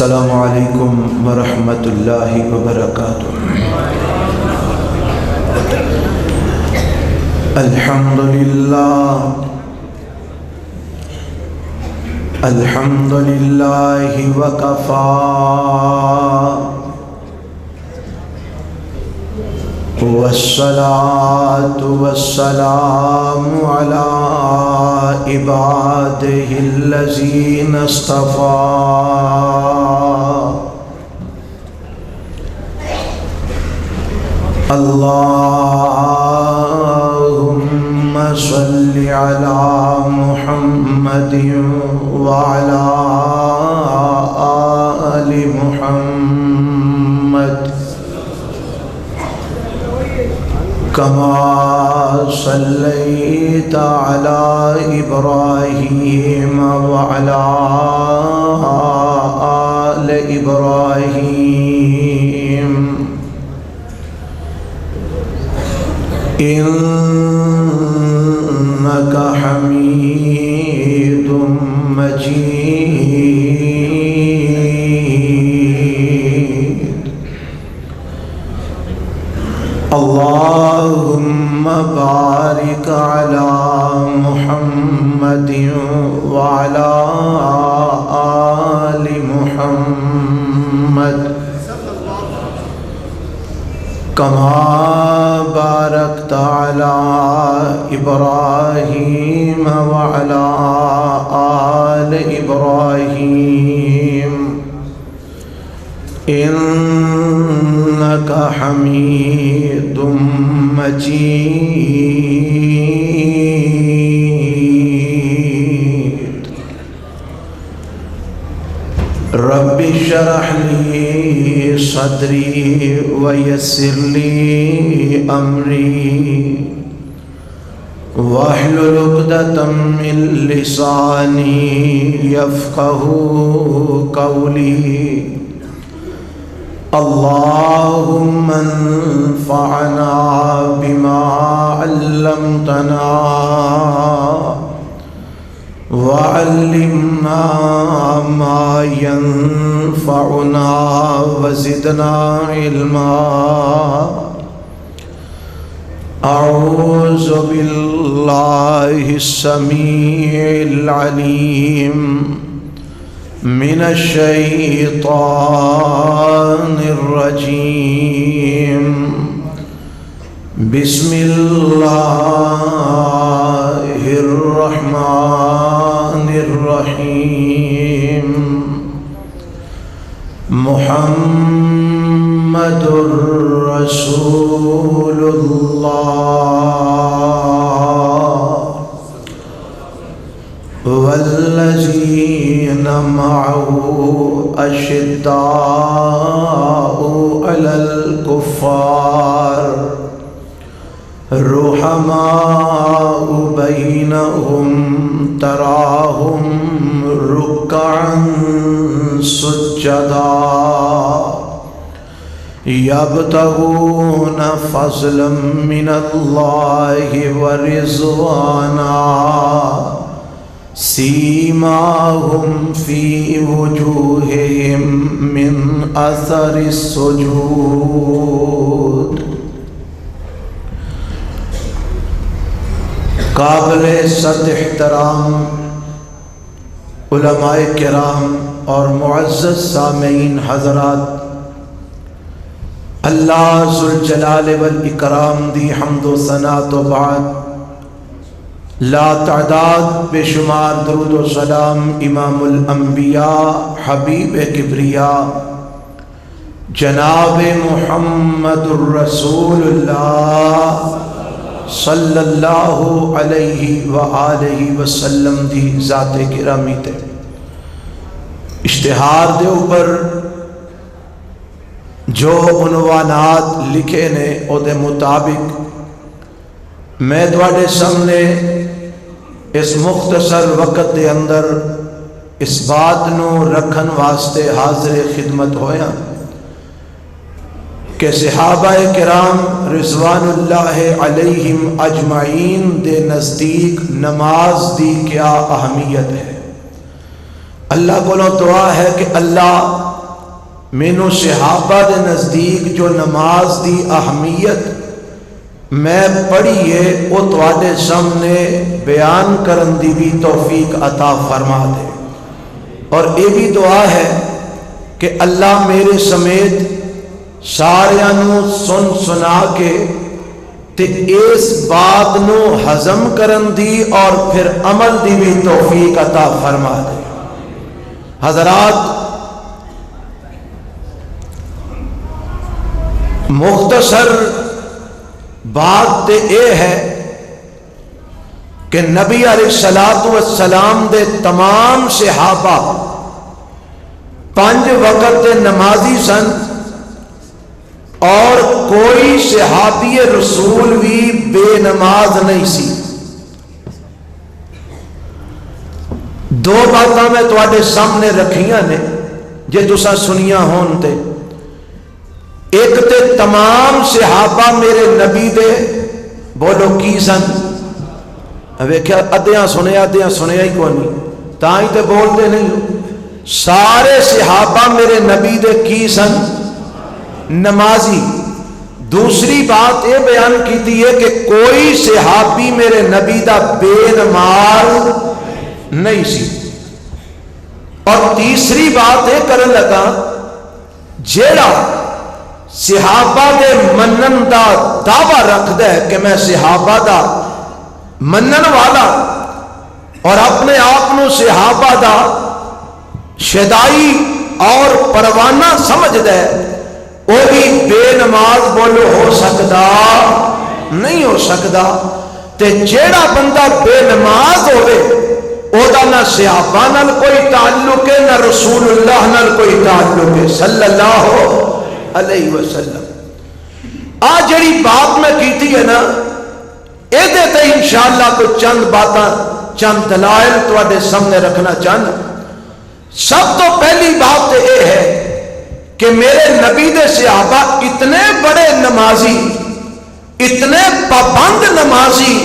السلام علیکم ورحمۃ اللہ وبرکاتہ۔ الحمد للہ وکفا والصلاة والسلام على عباده الذين اصطفى اللهم صل على محمد وعلى آل محمد كما صليت على إبراهيم وعلى آل إبراهيم إنك حميد مجيد۔ اللهم بارك على محمد وعلى آل محمد كما باركت على إبراهيم وعلى آل إبراهيم إنك حميد مجيد۔ رب اشرح لي صدري ويسر لي أمري واحلل عقدة من لساني يفقه قولي۔ اللهم انفعنا بما علمتنا وعلمنا ما ينفعنا وزدنا علما۔ اعوذ باللہ السمیع العلیم من الشیطان الرجیم۔ بسم اللہ الرحمن الرحیم۔ محمد رسول اللہ والذین معه اشداء علی الکفار رحماء بینہم تراہم رکعا سجدا یبتغون فضلا من اللہ ورضوانا سیماہم فی وجوہہم من اثر السجود۔ قابل صد احترام علماء کرام اور معزز سامعین حضرات، اللہ ذوالجلال والاکرام دی حمد و ثنا تو بعد لا تعداد بے شمار درود و سلام امام الانبیاء حبیب کبریا جناب محمد الرسول اللہ صلی اللہ علیہ وآلہ وسلم دی ذات گرامی تے اشتہار دے اوپر جو عنوانات لکھے نے او دے مطابق میں تواڈے سامنے اس مختصر وقت دے اندر اس بات نو رکھن واسطے حاضر خدمت ہویا کہ صحابہ کرام رضوان اللہ علیہم اجمعین دے نزدیک نماز دی کیا اہمیت ہے۔ اللہ کو دعا ہے کہ اللہ مینو صحابہ دے نزدیک جو نماز دی اہمیت میں پڑھی ہے وہ تواڈے سامنے بیان کرن دی بھی توفیق عطا فرما دے، اور یہ بھی دعا ہے کہ اللہ میرے سمیت ساریاں نو سن سنا کے تے اس بات نو ہضم کرن دی اور پھر عمل دی بھی توفیق عطا فرما دے۔ حضرات، مختصر بات تے اے ہے کہ نبی علیہ السلام دے تمام صحابہ 5 وقت دے نمازی سن، اور کوئی صحابی رسول بھی بے نماز نہیں سی۔ 2 باتاں میں تواڈے سامنے رکھیاں نے جے تساں سنیاں ہون تے، ایک تے تمام صحابہ میرے نبی دے بولو کی سن؟ ویکھیا ادیاں سنیا ہی کوئی نہیں، تاں ہی تے بولتے نہیں۔ سارے صحابہ میرے نبی دے کی سن؟ نمازی۔ دوسری بات یہ بیان کیتی ہے کہ کوئی صحابی میرے نبی دا بے نماز نہیں سی۔ اور تیسری بات یہ کرن لگا، جیڑا صحابہ دے منن دا دعویٰ رکھدا ہے کہ میں صحابہ دا منن والا اور اپنے آپ نو صحابہ دا شدائی اور پروانہ سمجھدا ہے، وہ بھی بے نماز بولو ہو سکتا نہیں ہو سکتا۔ تے جیڑا بندہ بے نماز ہوئے او دا نہ صحابہ نال کوئی تعلق ہے، نہ رسول اللہ نال کوئی تعلق ہے صلی اللہ علیہ وسلم۔ جڑی بات میں کیتی ہے نا، اے تے انشاءاللہ کوئی چند باتاں، چند دلائل تواڈے سامنے رکھنا چاہنا۔ سب تو پہلی بات یہ ہے کہ میرے نبی دے صحابہ اتنے بڑے نمازی، اتنے پابند نمازی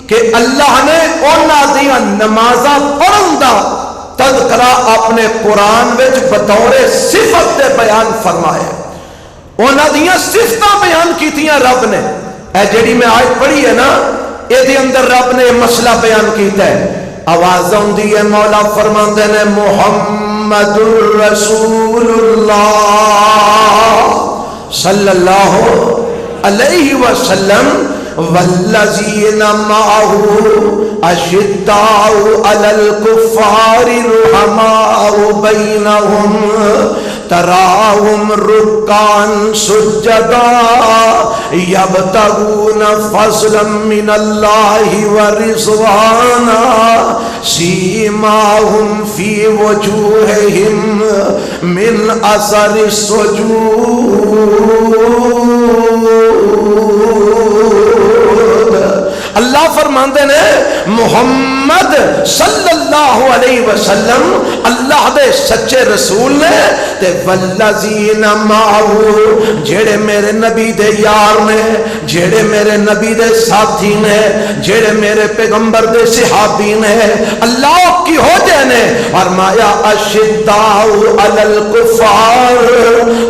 کہ اللہ نے انہاں دیاں نمازاں پڑھن دا تذکرہ اپنے قرآن وچ بطور صفت دے بیان فرمایا۔ انہاں دیاں صفتاں بیان کیتیاں رب نے۔ اے جڑی میں آیت پڑھی ہے نا، اے دے اندر رب نے مسئلہ بیان کیتا ہے۔ آواز آندی ہے، مولا فرماندے نے محمد رسول اللہ صلی اللہ علیہ وسلم والذین معه اشداء علی الکفار رحماء بینہم تراہم رکعا سجدا یبتغون فضلا من اللہ ورضوانا سیماہم فی وجوہہم من اثر السجود۔ اللہ فرماندے نے محمد صلی اللہ علیہ وسلم اللہ دے سچے رسول نے، تے والذین معه جڑے میرے نبی دے یار نے، جڑے میرے نبی دے ساتھی نے، جڑے میرے پیغمبر دے صحابی نے، اللہ کی ہو جائے نے فرمایا اشداء علی الکفار،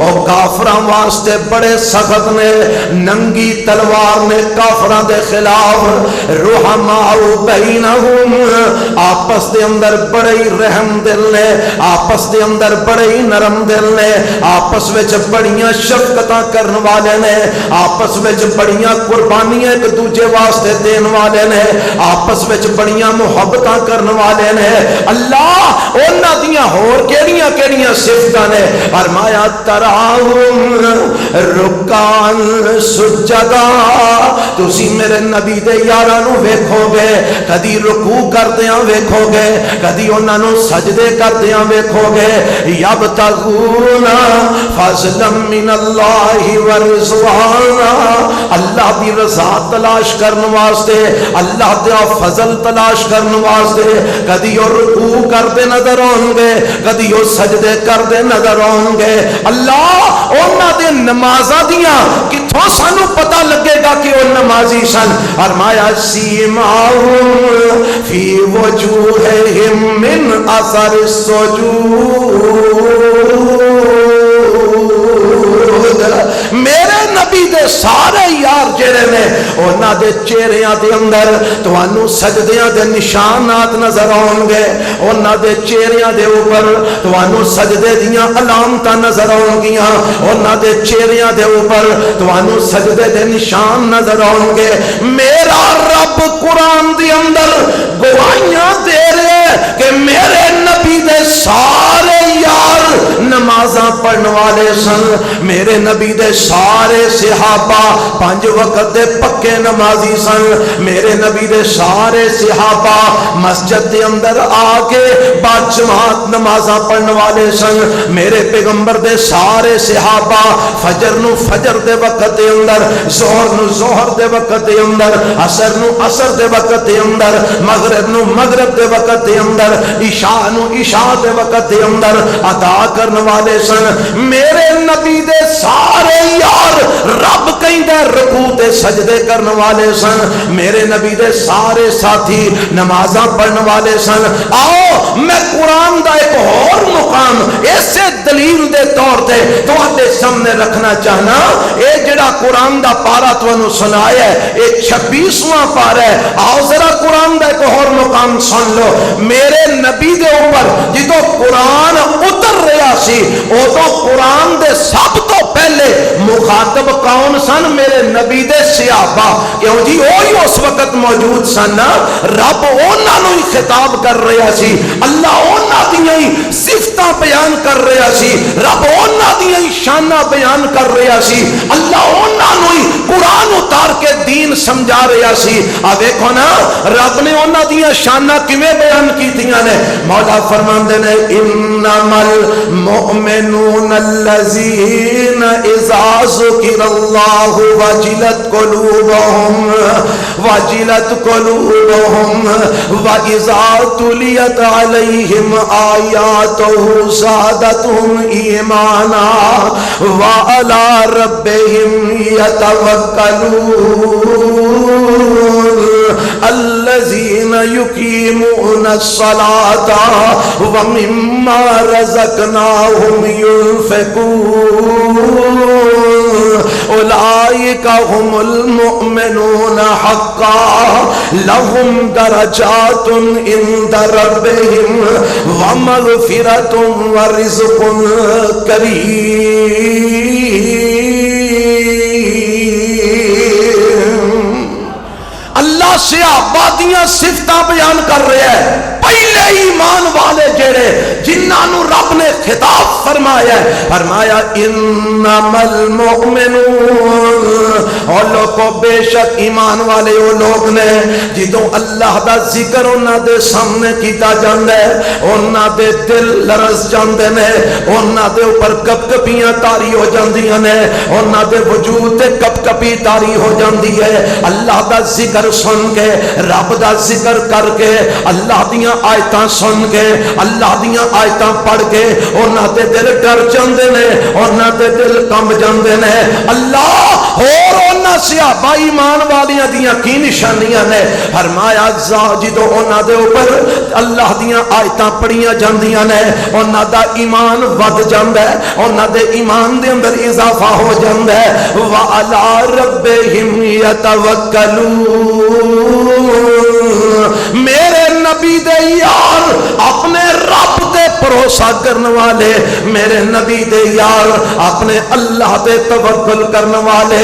او کافراں واسطے بڑے سخت نے، ننگی تلوار نے کافراں دے خلاف، رحماء بینہم آپس دے اندر بڑے رحم دل نے، آپس دے اندر بڑے نرم دل نے، آپس وچ بڑیاں شفقتاں کرن والے نے، آپس وچ بڑیاں قربانیاں ایک دوجے واسطے دین والے نے، آپس وچ بڑیاں محبتاں کرن والے نے۔ اللہ انہاں دیاں ہور کیڑیاں کیڑیاں صفتاں نے؟ فرمایا تراہم رکعا سجدا، تسی میرے نبی دے یاراں نو ویکھو گے کدی رکوع کردیاں ویکھو گے، کدی انہاں نو سجدے کردیاں ویکھو گے، یبتغون فضلا من اللہ ورضوانا، اللہ دی رضا تلاش کرن واسطے، اللہ دا فضل تلاش کرن واسطے کدی او رکوع کردے نظر آؤں گے، کدی او سجدے کردے نظر آؤں گے۔ اللہ انہاں دے نمازاں دیاں کتھوں سانو پتہ لگے گا کہ او نمازی سن؟ فرمایا سیماہم فی وجوہہم من اثر السجود۔ دے چہریاں دے اندر تانوں سجدیاں دے نشانات نظر آؤں گے، انہاں دے چہریاں دے اوپر تانوں سجدے دیاں علامتاں نظر آؤں گیاں، انہاں دے چہریاں دے اوپر تانوں سجدے دے نشان نظر آؤں گے۔ میرا رب قرآن دے اندر گواہیاں دے رہے کہ میرے نبی دے سارے یار نمازاں پڑھن والے سن، میرے نبی دے سارے صحابہ 5 وقت دے پکے نمازی سن، میرے نبی دے سارے صحابہ مسجد دے اندر آ کے با جماعت نمازاں پڑھن والے سن، میرے پیغمبر دے سارے صحابہ فجر نو فجر دے وقت دے اندر، ظہر نو ظہر دے وقت دے اندر، عصر نو عصر دے وقت دے اندر، مغرب نو مغرب دے وقت دے اندر، عشاء نو عشاء دے وقت دے اندر ادا کرنے والے سن۔ میرے نبی دے سارے یار رب کہندا رکوع تے سجدے کرنے والے سن، میرے نبی دے سارے ساتھی نمازاں پڑھنے والے سن۔ آؤ میں قرآن دا ایک اور مقام ایسے دلیل دے طور تے تواڈے سامنے رکھنا چاہنا، اے جڑا قرآن دا پارا تانوں سنایا ہے اے 26واں پارا ہے۔ آؤ ذرا قرآن دا ایک اور مقام سن لو۔ میرے نبی دے اوپر جدو قرآن اتر رہا سی ادو قرآن دے سب تو پہلے مخاطب کون سن؟ میرے نبی دے صحابہ، کیوں جی وہی اس وقت موجود سن، رب انہاں نوں ہی خطاب کر رہا سی، اللہ انہاں دیاں ہی صفتاں بیان کر رہا سی، رب انہاں دیاں ہی شاناں بیان کر رہا سی، اللہ انہاں نوں ہی قرآن اتار کے دین سمجھا رہا سی۔ آ دیکھو نا رب نے انہاں دیاں شاناں کیویں بیان کیتیاں نے۔ مولا فرماندے نے انما المؤمنون الذین اذا ذکر اللہ وجلت قلوبهم واذا تلیت علیہم آیاتہ زادتهم ایمانا وعلی ربهم یتوکلون الذین یقیمون الصلاة ومما رزقناهم ينفقون اولئک هم المؤمنون حقا لهم درجات عند ربهم ومغفرة ورزق کریم۔ اللہ صحابہ دیاں صفتاں بیان کر رہا ہے، پہلے ایمان والے جڑے جنہاں نو رب نے خطاب فرمایا ہے، فرمایا انما المؤمنون، اور لوگوں بے شک ایمان والے وہ لوگ نے جدوں اللہ دا ذکر انہاں دے سامنے کیتا جاندا ہے انہاں دے دل لرز جاندے نے، انہاں دے اوپر کپکپیاں طاری ہو جاندیاں نے، انہاں دے وجود تے کپکپی طاری ہو جاندی ہے۔ اللہ دا ذکر سن کے، رب دا ذکر کر کے، اللہ دیاں آیتاں سن کے، اللہ دیاں آیتاں پڑھ کے انہاں دے دل ڈر جاندے نے، انہاں دے دل کم جاندے نے۔ اللہ اور انہاں صحابہ ایمان والیاں دیاں کی نشانیاں نے؟ فرمایا جدوں انہاں دے اوپر اللہ دیاں آیتاں پڑھیاں جاندیاں نے انہاں دا ایمان ود جاندا ہے، انہاں دے ایمان دے اندر اضافہ ہو جاندا ہے۔ وَعَلَىٰ رَبِّهِمْ يَتَوَكَّلُونَ، میرے نبی دے یار اپنے رب دے بھروسہ کرنے والے، میرے نبی دے یار اپنے اللہ دے توکل کرنے والے،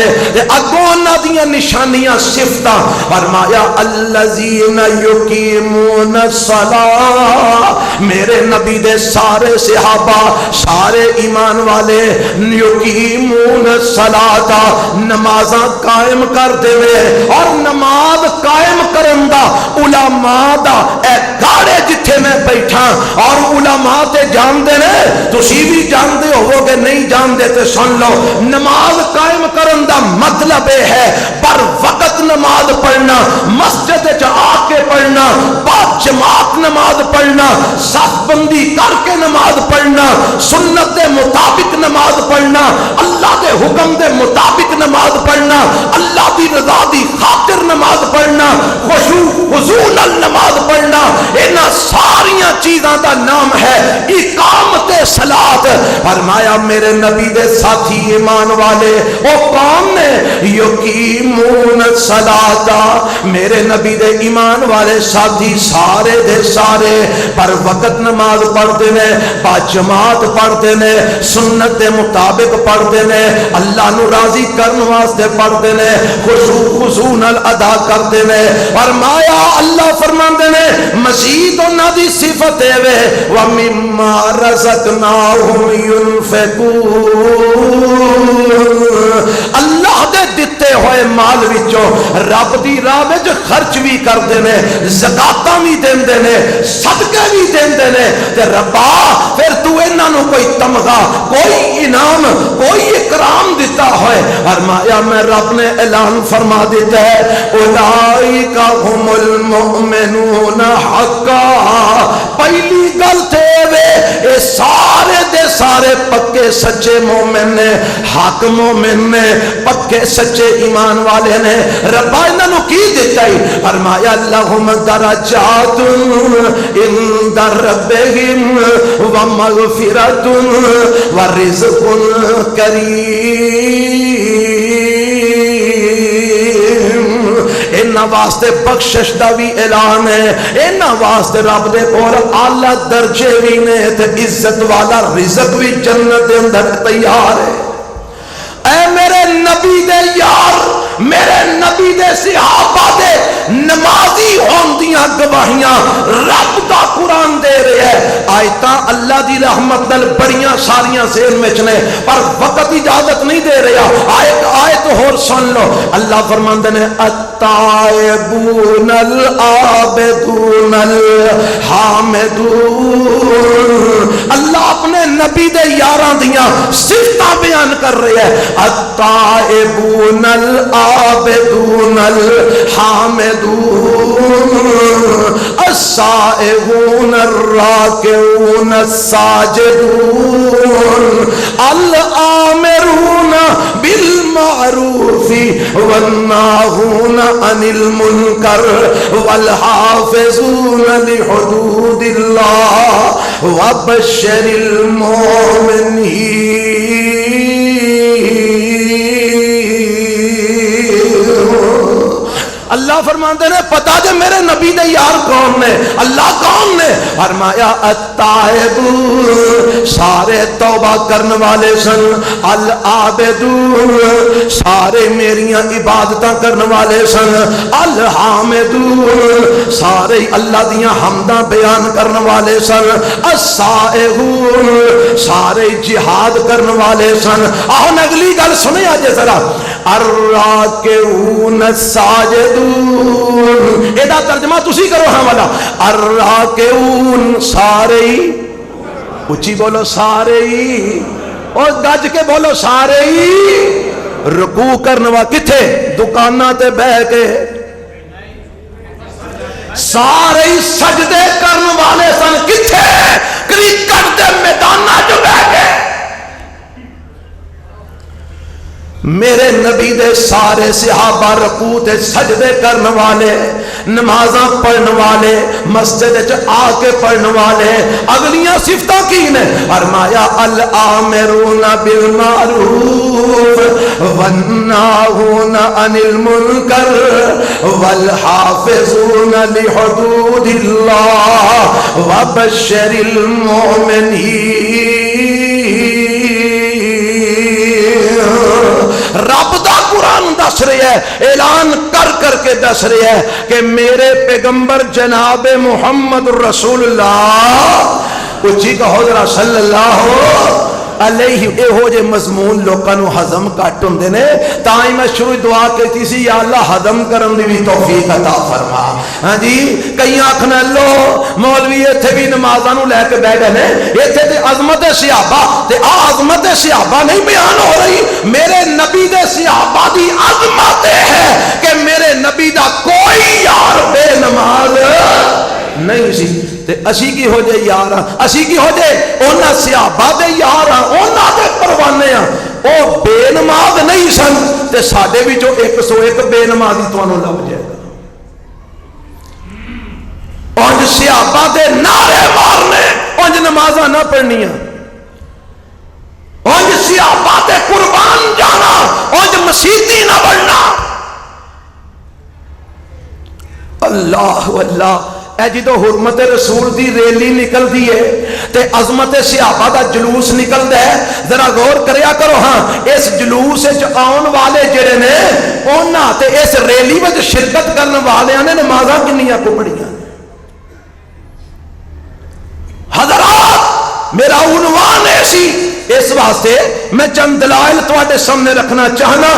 اگوں انہاں دیاں نشانیاں صفتاں فرمایا الذین یقیمون الصلاۃ، میرے نبی دے سارے صحابہ سارے ایمان والے یقیمون الصلاۃ، نمازاں قائم کر دے اور نماز قائم کرن دا علماء دا اے گاڑے جتھے میں بیٹھا اور علماء تے جاندے نے، تسی بھی جاندے ہوو گے نہیں جاندے تے سن لو، نماز قائم کرن دا مطلب ہے پر وقت نماز پڑھنا، مسجد وچ آ کے پڑھنا، با جماعت نماز پڑھنا، صف بندی کر کے نماز پڑھنا، سنت دے مطابق نماز پڑھنا، اللہ دے حکم دے مطابق نماز پڑھنا، اللہ دی رضا دی خاطر نماز پڑھنا، خشوع خضوع نال نماز پڑھنا، انہاں ساریاں چیزاں دا نام ہے اقامت صلاۃ۔ فرمایا میرے نبی دے ساتھی ایمان والے او کون نے؟ یقیمون الصلاۃ، میرے نبی دے ایمان والے ساتھی سارے دے سارے پر وقت نماز پڑھتے نے، با جماعت پڑھتے نے، سنت دے مطابق پڑھتے نے، اللہ نو راضی کرن واسطے پڑھتے نے، خضوع نال ادا کرتے نے۔ فرمایا اللہ فرماندے نے مزید انہاں دی صفت ہے وَمِمَّا رَزَقْنَاهُمْ يُنْفِقُونَ، اللہ دے دتے ہوئے مال وچوں رب دی راہ وچ خرچ بھی کردے نے، زکاتاں بھی دیندے نے، صدقے بھی دیندے نے، تے ربا پھر تو انہاں نو کوئی تمغہ، کوئی انعام، کوئی اکرام دیتا ہوئے۔ فرمایا میں رب نے اعلان فرما دیتا ہے اولئک هم المؤمنون حقا، پہلی گل تے وے اے سارے دے سارے پکے سچے مومن نے، حق مومن نے، پکے سچے ایمان والے نے۔ ربا انہاں نو کی دیتا ہے؟ فرمایا لہم درجات عند ربہم ومغفرۃ ورزق کریم، انہاں واسطے بخشش دا بھی اعلان ہے، انہاں واسطے رب دے اور اعلی درجے بھی نے تے عزت والا رزق بھی جنت دے اندر تیار ہے۔ اے میرے نبی دے یار، میرے نبی دے صحابہ دے نمازی ہون دیاں گواہیاں رب دا قرآن دے رہے ہیں۔ آیتاں اللہ دی رحمت نال بڑیاں ساریاں ذہن وچ نے پر وقت اجازت نہیں دے رہا۔ آیت اور سن لو، اللہ فرماندے نے التائبون العابدون الحامدون، اللہ اپنے نبی دے یاراں دیاں صفتاں بیان کر رہے ہیں۔ التائبون العابدون الحامدون السائحون الراکعون الساجدون الآمرون بالمعروف والناهون عن المنکر والحافظون لحدود اللہ وبشر المؤمنین۔ اللہ فرماندے نے پتا جے میرے نبی دے یار کون نے، اللہ کون نے؟ فرمایا التائبون سارے توبہ کرن والے سن، العابدون سارے میریاں عبادتاں کرن والے سن، الحامدون سارے اللہ دیاں حمداں بیان کرن والے سن، السائحون سارے جہاد کرن والے سن۔ آہن اگلی گل سنے آجے ذرا، الراکعون الساجدون، ایدہ ترجمہ تسی کرو ہاں والا، الراکعون سارے ہی، اچھی بولو سارے ہی، اور گج کے بولو سارے ہی رکوع کرنوا کتھے؟ دکانہ تے بہ کے، سارے ہی سجدے کرن والے سن کتھے؟ کرکٹ دے میدانہ جو بہ کے۔ میرے نبی دے سارے صحابہ رکوع تے سجدے کرن والے، نمازاں پڑھن والے، مسجد وچ آ کے پڑھن والے۔ اگلیاں صفتاں کی نے؟ فرمایا الآمرون بالمعروف والناہون عن المنکر والحافظون لحدود اللہ وبشر المؤمنین۔ رب دا قرآن دس رہے ہیں، اعلان کر کر کے دس رہے ہیں کہ میرے پیغمبر جناب محمد رسول اللہ، اچھی کہو ذرا صلی اللہ علیہ، اے ہو جے مضمون لوکاں نو ہضم کٹ ہوندے نے، تاں میں شروع دعا کیتی سی یا اللہ ہضم کرن دی بھی توفیق عطا فرما۔ ہاں جی کئی آکھنا لو مولوی ایتھے بھی نمازاں نو لے کے بیٹھے نے، ایتھے تے عظمت صحابہ تے عظمت صحابہ نہیں بیان ہو رہی، میرے نبی دے صحابہ دی عظمت ہے کہ میرے نبی دا کوئی یار بے نماز نہیں سی۔ تے اسی کی ہو جائے یار ہاں، اسی کی ہو جائے اونا صحابہ دے یار ہاں، اونا دے پروانے ہاں، او بے نماز نہیں سن تے ساڈے بھی جو 101 بے نمازی تانوں لگ جائے گا۔ اونج صحابہ دے نعرے مارنے، اونج نمازاں نہ پڑھنیاں۔ اللہ اللہ اے جدو حرمت رسول دی ریلی نکل دی ہے تے عظمت صحابہ دا جلوس نکل دے ذرا غور کریا کرو ہاں اس جلوس وچ آن والے جڑے نے اونا تے اس ریلی وچ شرکت کرنے والے نے نمازاں کنیاں کو پڑھیاں حضرات میرا عنوان ایسی اس واسطے میں چند دلائل تواڈے سامنے رکھنا چاہنا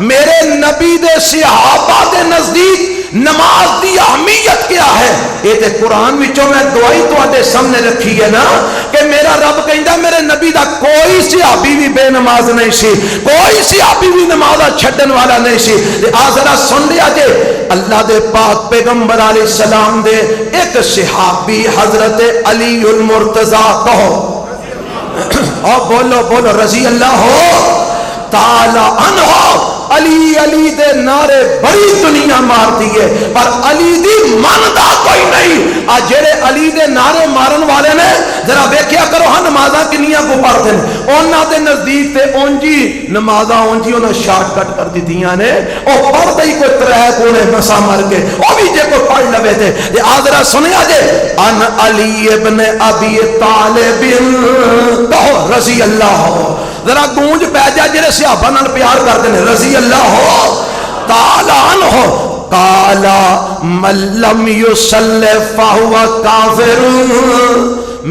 میرے نبی دے صحابہ دے نزدیک نماز دی اہمیت کیا ہے یہ تے قرآن وچوں میں دعائی تواڈے سامنے رکھی ہے نا کہ میرا رب کہندا میرے نبی دا کوئی صحابی بھی بے نماز نہیں سی کوئی صحابی بھی نماز چھڈن والا نہیں سی آ ذرا سن لیا جے اللہ دے پاک پیغمبر علیہ السلام دے ایک صحابی حضرت علی المرتضی کہو اور بولو بولو رضی اللہ تعالی عنہ علی علی دے نعرے بڑی دنیا مار دیئے پر علی دی ماندا کوئی نہیں آج جڑے علی دے نعرے مارن والے نے ذرا ویکھیا کرو ہاں نمازاں کنیاں کو پڑھتے ہیں انہاں دے نزدیک تے اونجی نمازاں اونجی انہاں شارٹ کٹ کر دیتیاں نے او پڑھتے ہی کوئی ترے کونے مسا مر کے او بھی جے کوئی پڑھ لوے تھے تے آ ذرا سنیا جے ان علی ابن ابی طالب کہو رضی اللہ ذرا گونج پہ جا جڑے صحابہ نال پیار کرتے ہیں رضی اللہ تعالی عنہ قال من لم يصلي فهو کافر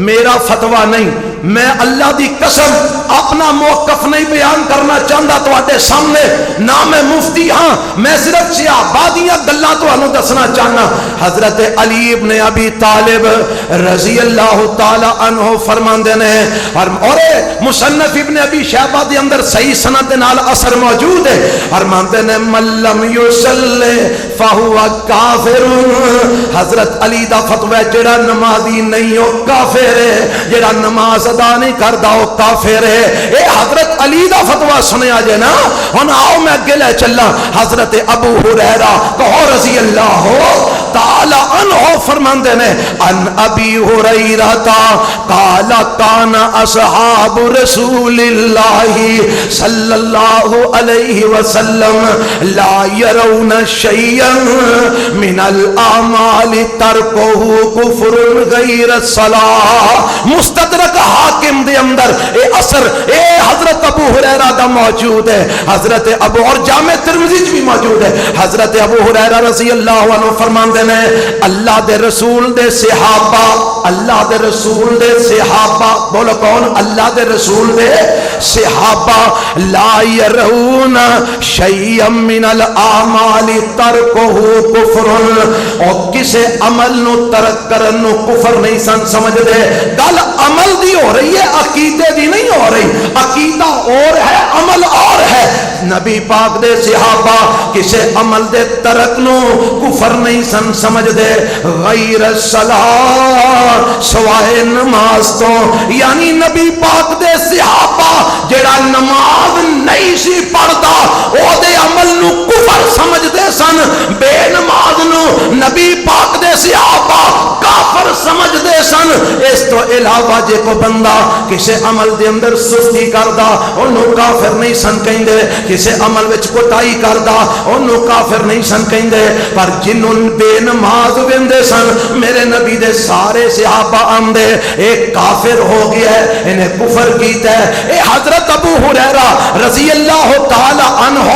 میرا فتویٰ نہیں میں اللہ دی قسم اپنا موقف نہیں بیان کرنا چاہتا تواڈے سامنے نہ میں مفتی ہاں میں صرف صحابہ دیاں گلاں تانوں دسنا چاہنا حضرت علی ابن ابی طالب رضی اللہ تعالی عنہ فرماندے نے اور مصنف ابن ابی شیبہ دے اندر صحیح سند نال اثر موجود ہے فرماندے نے من لم یصلی فہو کافر حضرت علی دا فتوی جڑا نمازی نہیں ہو کافر ہے جڑا نماز ادا نہیں کردا او کافر ہے اے حضرت علی دا فتوی سنیا جے نا ہن آؤ میں اگے لے چلا حضرت ابو ہریرہ کہو رضی اللہ تعالی عنہ فرماندے نے ان ابی ہریرہ قال کان اصحاب رسول اللہ صلی اللہ علیہ وسلم لا يرون شيئا من الاعمال ترکه کفر غیر الصلاۃ مستدرک حاکم دے اندر اے اثر اے حضرت ابو ہریرہ دا موجود ہے حضرت ابو اور جامع ترمذی بھی موجود ہے حضرت ابو ہریرہ رضی اللہ عنہ فرماندے نے اللہ دے رسول دے صحابہ اللہ دے رسول دے صحابہ بولو کون اللہ دے رسول دے صحابہ لا يرون شيئا من الاعمال ترکه کفر اور کسے عمل نو ترک کرن نو کفر نہیں سمجھ دے گل عمل دی ہو رہی ہے عقیدے دی نہیں ہو رہی عقیدہ اور ہے عمل اور ہے نبی پاک دے صحابہ کسے عمل دے ترک نو کفر نہیں سمجھ دے غیر الصلاۃ سوائے نماز تو یعنی نبی پاک دے صحابہ جڑا نماز نہیں سی پڑھدا او دے عمل نو کفر سمجھ دے سن بے نماز نو نبی پاک دے صحابہ کافر سمجھ دے سن اس تو علاوہ جے کو بندہ کسے عمل دے اندر سستی کردا انہوں کافر نہیں سن کہندے کسے عمل وچ کوتاہی کردا انہوں کافر نہیں سن کہندے پر جنوں بے نماز ویندے سن میرے نبی دے سارے صحابہ آندے ایک کافر ہو گیا ہے انہیں کفر کیتا ہے اے حضرت ابو ہریرہ رضی اللہ تعالی عنہ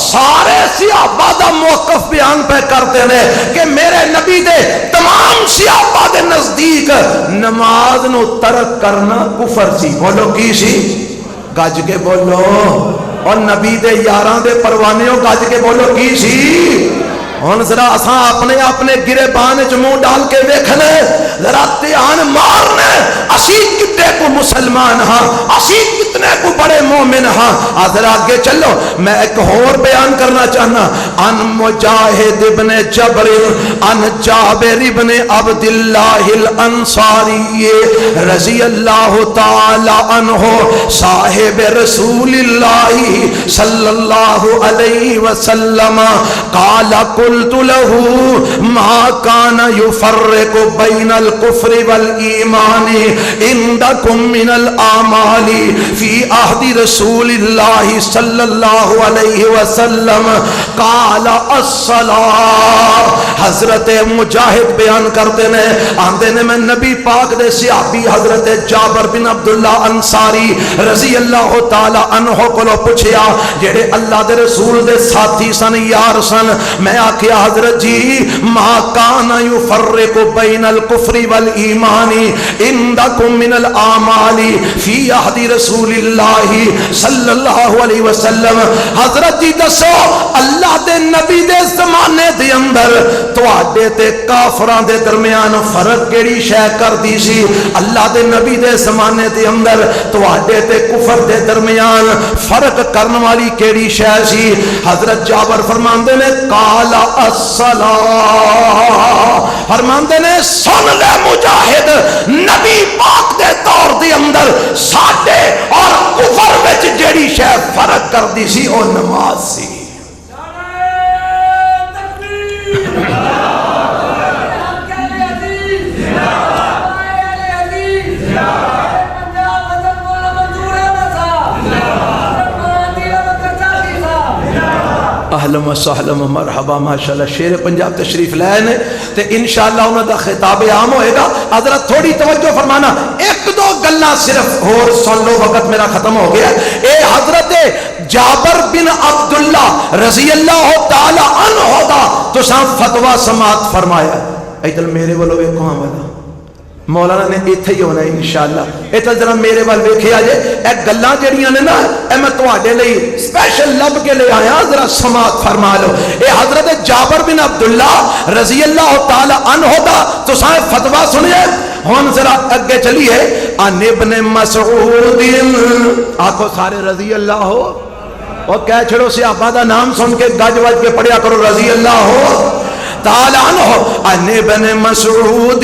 سارے صحابہ دا موقف بیان پہ کرتے ہیں کہ میرے نبی دے تمام صحابہ دے نزدیک نماز نو ترک کرنا کفر سی بولو کی سی گج کے بولو اور نبی دے یاراں دے پروانیوں گج کے بولو کی سی ہن ذرا اساں اپنے اپنے گریبان وچ منہ ڈال کے ویکھنے ذرا دھیان مارنے اسی کتے کو مسلمان ہاں اسی کتنے کو بڑے مومن ہاں ذرا آگے چلو میں ایک اور بیان کرنا چاہنا ان مجاہد ابن جبر ان جابر ابن عبداللہ الانصاری رضی اللہ تعالی عنہ صاحب رسول اللہ صلی اللہ علیہ وسلم قال قلت له ما كان يفرق بين الكفر والإيمان عندكم من الأعمال في عہد رسول اللہ صلی اللہ علیہ وسلم قال الصلاۃ. حضرت مجاہد بیان کرتے نے آندے نے میں نبی پاک دے صحابی حضرت جابر بن عبداللہ انصاری رضی اللہ تعالی عنہ کو پوچھیا جڑے اللہ دے رسول دے ساتھی سن یار سن. میں آکھیا حضرت جی ما کان یفرق بین الکفر والایمان عندکم من الاعمال فی عہد رسول اللہ صلی اللہ علیہ وسلم. حضرت جی دسو اللہ دے نبی دے زمانے دے اندر تواڈے تے کافراں دے درمیان فرق کیڑی شے کردی سی؟ اللہ دے نبی دے زمانے دے اندر تواڈے تے کفر دے درمیان فرق کرن والی کیڑی شے سی؟ حضرت جابر فرماندے نے قال الصلاۃ. فرماندے نے سن لے مجاہد نبی پاک دے دور دے اندر ساڈے اور کفر وچ جیڑی شے فرق کردی سی او نماز سی. اہلا و سہلا و مرحبا. ماشاءاللہ شیر پنجاب تشریف لائے نے تے انشاءاللہ انہاں دا خطاب عام ہوئے گا. حضرت تھوڑی توجہ فرمانا, ایک دو گلاں صرف اور سن لو, وقت میرا ختم ہو گیا. اے حضرت جابر بن عبداللہ رضی اللہ تعالی عنہ دا تساں فتوی سماعت فرمایا. ادھر میرے والو ویکھو ہاں والا مولانا نے ایتھے ہی ہونا انشاءاللہ. ایتھے ذرا میرے وال ویکھیا جے اے گلاں جڑیاں نے نا اے میں تواڈے لئی سپیشل لب کے لے آیا, ذرا سماعت فرما لو. اے حضرت جابر بن عبداللہ رضی اللہ تعالی عنہ دا تساں فتوی سنیے. ہن ذرا اگے چلیے. ان ابن مسعود, آکھو سارے رضی اللہ ہو, اور کہہ چھڑو صحابہ دا نام سن کے گج وج کے پڑھیا کرو رضی اللہ ہو تعالی عنہ. ان ابن مسعود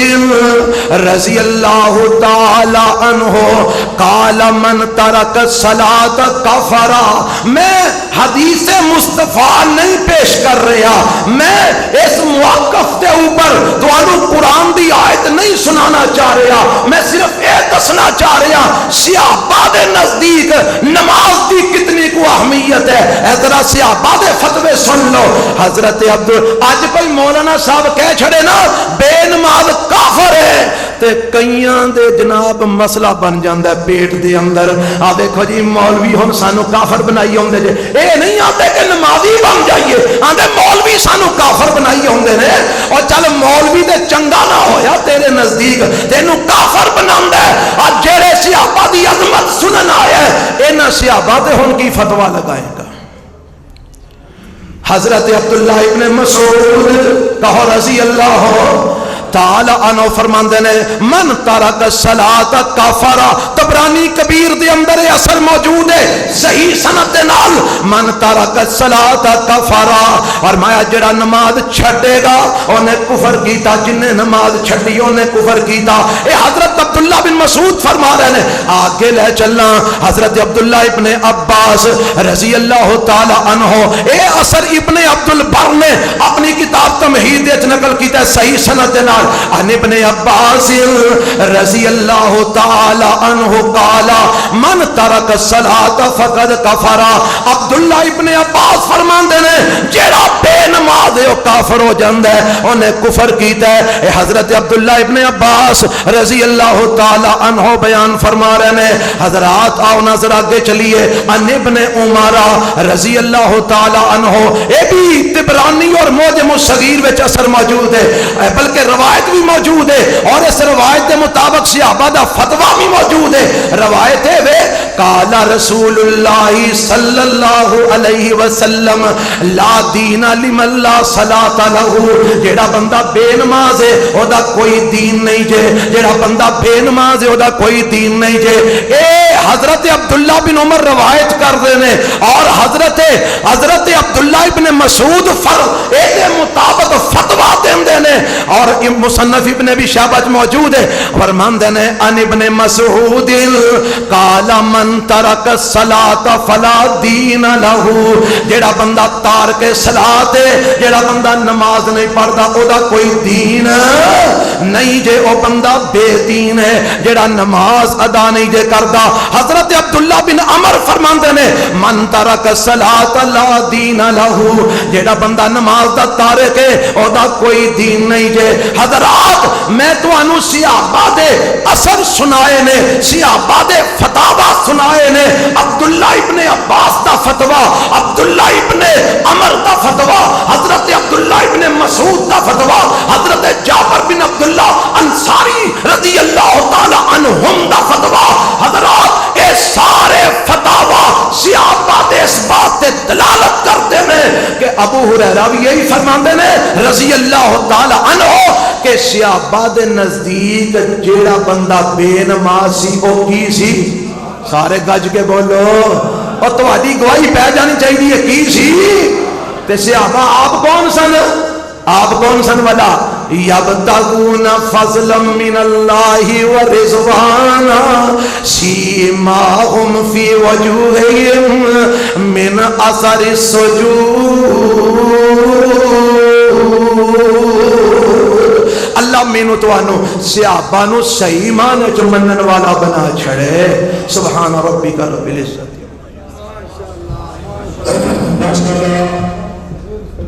رضی اللہ تعالی عنہ قال من ترک الصلاۃ کفر. میں حدیث مصطفیٰ نہیں پیش کر رہا, میں اس موقف کے اوپر تانوں قرآن دی آیت نہیں سنانا چاہ رہا, میں صرف یہ دسنا چاہ رہا صحابہ دے نزدیک نماز دی کتنی کو اہمیت ہے. ذرا صحابہ دے فتوے سن لو. حضرت عبد اج کوئی مولانا صاحب کہہ چھڑے نا بے نماز کافر ہے تے کئیاں دے جناب مسئلہ بن جاندا ہے پیٹ دے اندر. آ دیکھو جی مولوی ہن سانو کافر بنائی ہوندے جے, اے نہیں آتے کہ نمازی بن جائیے, آندے مولوی سانو کافر بنائی ہوندے نے. اور چل مولوی تے چنگا نہ ہویا تیرے نزدیک تینو کافر بناندا ہے. اور جڑے صحابہ دی عظمت سنن آیا ہے انہاں صحابہ تے ہن کی فتوی لگائے گا؟ حضرت عبداللہ ابن مسعود کہو رضی اللہ تعالی عنہ فرماندے نے من ترک الصلاۃ کفر. طبرانی کبیر دے اندر یہ اثر موجود ہے صحیح سند دے نال, من ترک الصلاۃ کفر. اور مایا جڑا نماز چھڈے گا اونے کفر کیتا, جن نے نماز چھڈی اونے کفر کیتا. اے حضرت عبداللہ بن مسعود فرما رہے ہیں. آگے لے چلنا حضرت عبداللہ ابن عباس رضی اللہ تعالی عنہ, اے اثر ابن عبد البر نے اپنی کتاب تمہید وچ نقل کیتا ہے صحیح سند دے نال. ان ابن عباس رضی اللہ تعالی عنہ قال من ترک الصلاۃ فقد کفر. عبداللہ ابن عباس فرماندے نے جیڑا بے نماز ہے او کافر ہو جاندا ہے, اونے کفر کیتا ہے. اے حضرت عبداللہ ابن عباس رضی اللہ تعالی عنہ بیان فرما رہے ہیں. حضرات آؤ نظر آگے چلیے. ان ابن عمر رضی اللہ تعالی عنہ, اے بھی طبرانی اور معجم الصغیر وچ اثر موجود ہے, بلکہ روایت بھی موجود ہے, اور اس روایت کے مطابق صحابہ دا فتویٰ بھی موجود ہے. روایت ہے وہ قال رسول اللہ صلی اللہ علیہ وسلم لا دین لمن لا صلاۃ لہ. جیڑا بندہ بے نماز ہے او دا کوئی دین نہیں جے, جیڑا بندہ بے نماز ہے او دا کوئی دین نہیں جے. اے حضرت عبداللہ بن عمر روایت کر دے نے, اور حضرت عبداللہ ابن مسعود اے دے مطابق فتویٰ دیندے نے, اور مصنف ابن ابی شیبہ موجود ہے. فرماندے نے ان ابن مسعود قال من ترک الصلاۃ فلا دین لہ. جیڑا بندہ تارک صلاۃ ہے, جیڑا بندہ نماز نہیں پڑھدا او دا کوئی دین نہیں جے, او بندہ بے دین ہے جیڑا نماز ادا نہیں جے کردا. حضرت عبداللہ بن من ترک الصلاۃ لا دین لہ، جیڑا بندہ نماز دا تارک ہے او دا کوئی دین نہیں جے۔ حضرات میں تانوں صحابہ دے اثر سنائے نے، صحابہ دے فتاوا سنائے نے، عبداللہ ابن عباس دا فتوا، عبداللہ ابن عمر دا فتوا، حضرت عبداللہ ابن مسعود دا فتوا، حضرت جابر بن عبداللہ انصاری رضی اللہ تعالی عنہم دا فتوا۔ حضرات اے سارے فتاوا صحابہ دے اس بات تے دلالت کرتے ہیں کہ ابو ہریرہ بھی یہی فرماندے نے رضی اللہ تعالی عنہ کہ صحابہ دے نزدیک جیڑا بندہ بے نماز سی او کی سی؟ سارے گج کے بولو اور تہاڈی گواہی پہ جانی چاہیے کی سی؟ تے صحابہ آپ کون سن؟ آپ کون سن؟ والا یبتغون فضلا من اللہ ورضوانا سیماہم فی وجوہہم من اثر السجود۔ اللہ مینو توانو صحابہ نو صحیح معنی چ منن والا بنا چھڑے۔ سبحان ربک رب العزت۔